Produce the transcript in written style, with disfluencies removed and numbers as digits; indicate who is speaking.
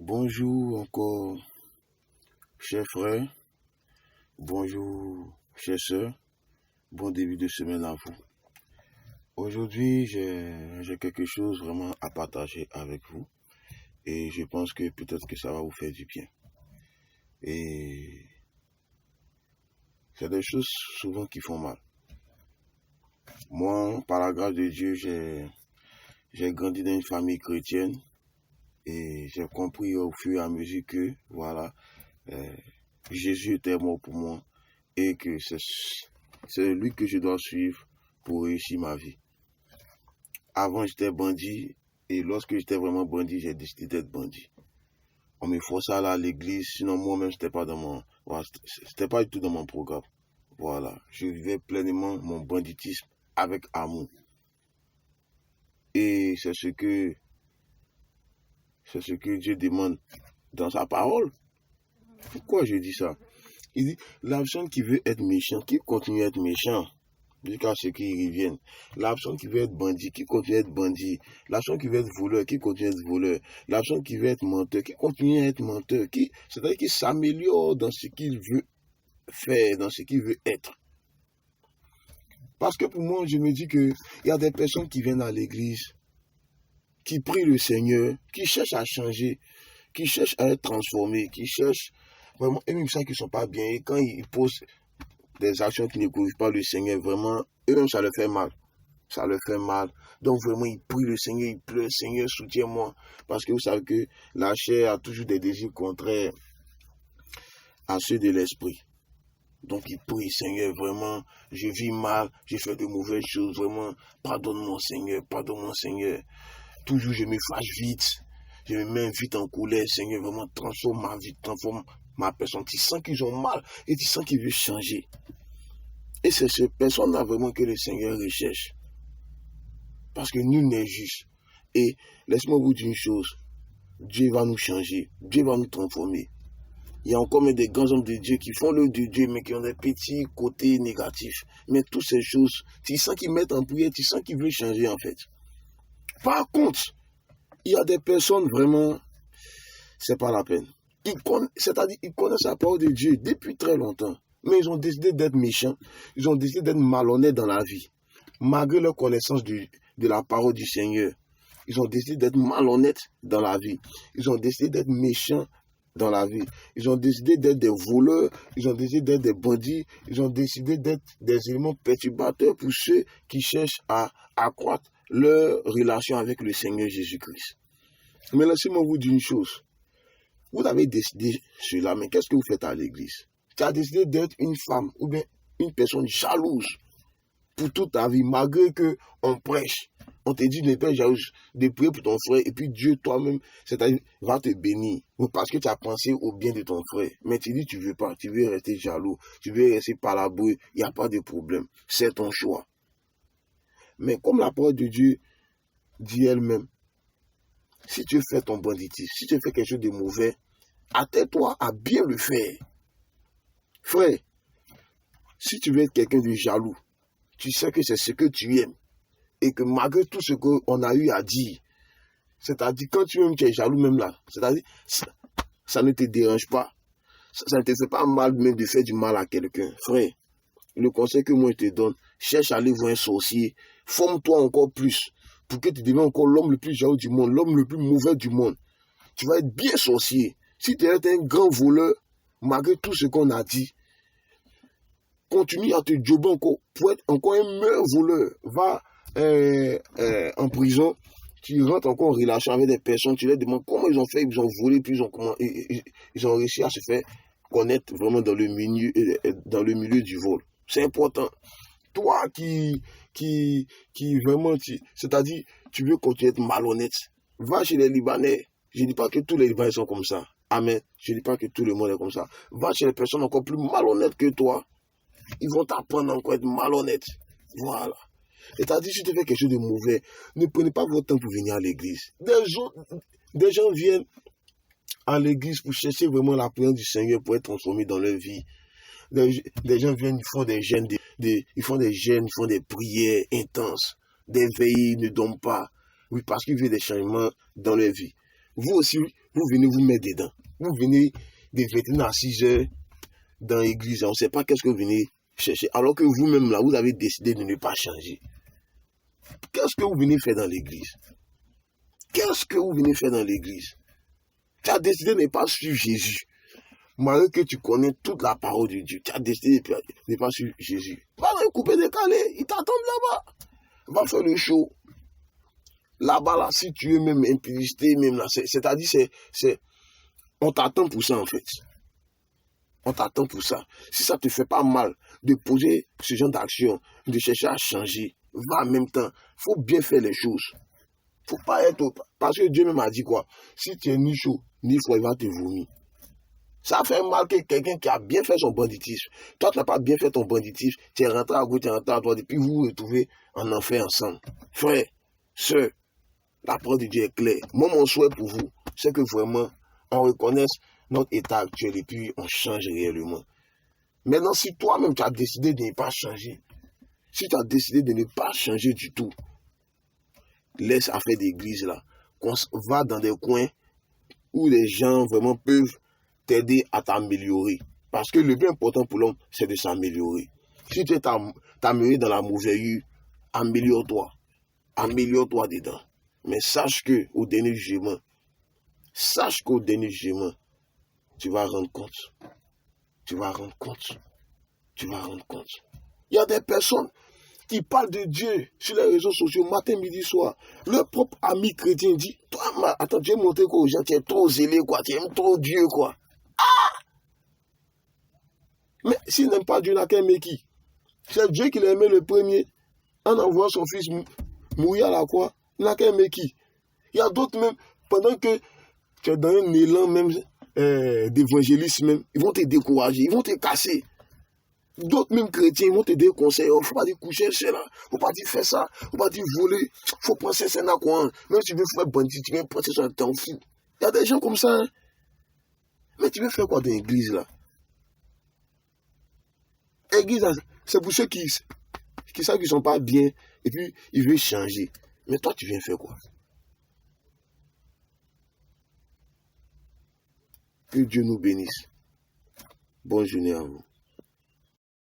Speaker 1: Bonjour encore, chers frères. Bonjour, chers sœurs. Bon début de semaine à vous. Aujourd'hui, j'ai quelque chose vraiment à partager avec vous. Et je pense que peut-être que ça va vous faire du bien. Et c'est des choses souvent qui font mal. Moi, par la grâce de Dieu, j'ai grandi dans une famille chrétienne. Et j'ai compris au fur et à mesure que, voilà, Jésus était mort pour moi et que c'est lui que je dois suivre pour réussir ma vie. Avant, j'étais bandit et lorsque j'étais vraiment bandit, j'ai décidé d'être bandit. On me forçait à aller à l'église, sinon moi-même, c'était pas du tout dans mon programme. Voilà, je vivais pleinement mon banditisme avec amour. Et c'est ce que Dieu demande dans sa parole. Pourquoi je dis ça? Il dit, la personne qui veut être méchant, qui continue à être méchant, jusqu'à ce qu'il revienne. La personne qui veut être bandit, qui continue à être bandit. La personne qui veut être voleur, qui continue à être voleur. La personne qui veut être menteur, qui continue à être menteur. C'est-à-dire qu'il s'améliore dans ce qu'il veut faire, dans ce qu'il veut être. Parce que pour moi, je me dis qu'il y a des personnes qui viennent à l'église, qui prient le Seigneur, qui cherchent à changer, qui cherchent à être transformés, qui cherchent vraiment, et même ça qui ne sont pas bien. Et quand ils posent des actions qui ne glorifient pas le Seigneur, vraiment, eux-mêmes, ça leur fait mal. Ça leur fait mal. Donc vraiment, ils prient le Seigneur, ils pleurent, Seigneur, soutiens-moi. Parce que vous savez que la chair a toujours des désirs contraires à ceux de l'esprit. Donc ils prient, Seigneur, vraiment, je vis mal, j'ai fait de mauvaises choses, vraiment, pardonne-moi, Seigneur. Toujours, je me fâche vite. Je me mets vite en colère, Seigneur, vraiment, transforme ma vie, transforme ma personne. Tu sens qu'ils ont mal et tu sens qu'ils veulent changer. Et c'est cette personne-là vraiment que le Seigneur recherche. Parce que nul n'est juste. Et laisse-moi vous dire une chose. Dieu va nous changer. Dieu va nous transformer. Il y a encore même des grands hommes de Dieu qui font l'œuvre de Dieu, mais qui ont des petits côtés négatifs. Mais toutes ces choses, tu sens qu'ils mettent en prière, tu sens qu'ils veulent changer en fait. Par contre, il y a des personnes vraiment, c'est pas la peine. C'est-à-dire, ils connaissent la parole de Dieu depuis très longtemps. Mais ils ont décidé d'être méchants. Ils ont décidé d'être malhonnêtes dans la vie. Malgré leur connaissance de la parole du Seigneur. Ils ont décidé d'être malhonnêtes dans la vie. Ils ont décidé d'être méchants dans la vie. Ils ont décidé d'être des voleurs. Ils ont décidé d'être des bandits. Ils ont décidé d'être des éléments perturbateurs pour ceux qui cherchent à accroître leur relation avec le Seigneur Jésus-Christ. Mais laissez-moi vous dire une chose. Vous avez décidé cela, mais qu'est-ce que vous faites à l'église? Tu as décidé d'être une femme ou bien une personne jalouse pour toute ta vie, malgré qu'on prêche. On te dit de ne pas être jalouse, de prier pour ton frère, et puis Dieu toi-même, c'est-à-dire, va te bénir. Parce que tu as pensé au bien de ton frère. Mais tu dis tu veux pas, tu veux rester jaloux, tu veux rester palaboué, il n'y a pas de problème. C'est ton choix. Mais comme la parole de Dieu dit elle-même, si tu fais ton banditisme, si tu fais quelque chose de mauvais, attends-toi à bien le faire. Frère, si tu veux être quelqu'un de jaloux, tu sais que c'est ce que tu aimes. Et que malgré tout ce qu'on a eu à dire, c'est-à-dire quand tu es jaloux même là, c'est-à-dire ça ne te dérange pas. Ça ne te fait pas mal même de faire du mal à quelqu'un. Frère, le conseil que moi je te donne, cherche à aller voir un sorcier, forme-toi encore plus pour que tu deviennes encore l'homme le plus jaloux du monde, l'homme le plus mauvais du monde. Tu vas être bien sorcier. Si tu es un grand voleur, malgré tout ce qu'on a dit, continue à te jobber encore pour être encore un meilleur voleur. Va en prison, tu rentres encore en relation avec des personnes, tu leur demandes comment ils ont fait, ils ont volé, puis ils ont réussi à se faire connaître vraiment dans le milieu du vol. C'est important. Toi qui vraiment, c'est-à-dire, tu veux continuer à être malhonnête, va chez les Libanais. Je ne dis pas que tous les Libanais sont comme ça. Amen. Je ne dis pas que tout le monde est comme ça. Va chez les personnes encore plus malhonnêtes que toi. Ils vont t'apprendre encore à être malhonnête. Voilà. C'est-à-dire, si tu fais quelque chose de mauvais, ne prenez pas votre temps pour venir à l'église. Des gens viennent à l'église pour chercher vraiment la présence du Seigneur, pour être transformés dans leur vie. Des gens viennent, ils font des jeûnes, ils font des prières intenses, des veillées, ils ne dorment pas. Oui, parce qu'ils veulent des changements dans leur vie. Vous aussi, Vous venez vous mettre dedans. Vous venez des vétérinaires à 6 heures dans l'église. On ne sait pas qu'est-ce que vous venez chercher. Alors que vous-même, là, vous avez décidé de ne pas changer. Qu'est-ce que vous venez faire dans l'église? Qu'est-ce que vous venez faire dans l'église? Tu as décidé de ne pas suivre Jésus. Malgré que tu connais toute la parole de Dieu, tu as décidé de ne pas suivre Jésus. Va le couper décalé, il t'attend là-bas. Va faire le show. Là-bas, là, si tu es même impudicité, même là, c'est-à-dire, on t'attend pour ça, en fait. On t'attend pour ça. Si ça te fait pas mal de poser ce genre d'action, de chercher à changer, va en même temps. Faut bien faire les choses. Faut pas être... Parce que Dieu même a dit quoi? Si tu es ni chaud, ni froid, il va te vomir. Ça fait mal que quelqu'un qui a bien fait son banditisme. Toi, tu n'as pas bien fait ton banditisme. Tu es rentré à gauche, tu es rentré à droite, et puis vous vous retrouvez en enfer ensemble. Frère, sœur, la parole de Dieu est claire. Moi, mon souhait pour vous, c'est que vraiment, on reconnaisse notre état actuel et puis on change réellement. Maintenant, si toi-même, tu as décidé de ne pas changer, si tu as décidé de ne pas changer du tout, laisse affaire d'église là. Qu'on va dans des coins où les gens vraiment peuvent t'aider à t'améliorer. Parce que le plus important pour l'homme, c'est de s'améliorer. Si tu es t'améliorer dans la mauvaise rue, améliore-toi. Améliore-toi dedans. Mais sache qu'au dernier jugement, tu vas rendre compte. Tu vas rendre compte. Il y a des personnes qui parlent de Dieu sur les réseaux sociaux, matin, midi, soir. Leur propre ami chrétien dit, toi, attends, tu es montré quoi aux gens, tu es trop zélé, quoi, tu aimes trop Dieu, quoi. Mais s'il n'aime pas Dieu, il n'a qu'à aimer qui? C'est Dieu qui l'a aimé le premier, en envoyant son fils mourir à la croix. Il n'a qu'à aimer qui? Il y a d'autres même, pendant que tu es dans un élan même d'évangélisme, même, ils vont te décourager, ils vont te casser. D'autres même chrétiens vont te dire conseil, il ne faut pas dire coucher chez là, il ne faut pas dire faire ça, il ne faut pas dire voler, il faut penser c'est là quoi. Même si tu veux faire bandit, tu viens penser sur un temps fou. Il y a des gens comme ça, hein? Mais tu veux faire quoi dans l'église là? L'église, c'est pour ceux qui savent qu'ils ne sont pas bien et puis ils veulent changer. Mais toi, tu viens faire quoi? Que Dieu nous bénisse. Bonne journée à vous.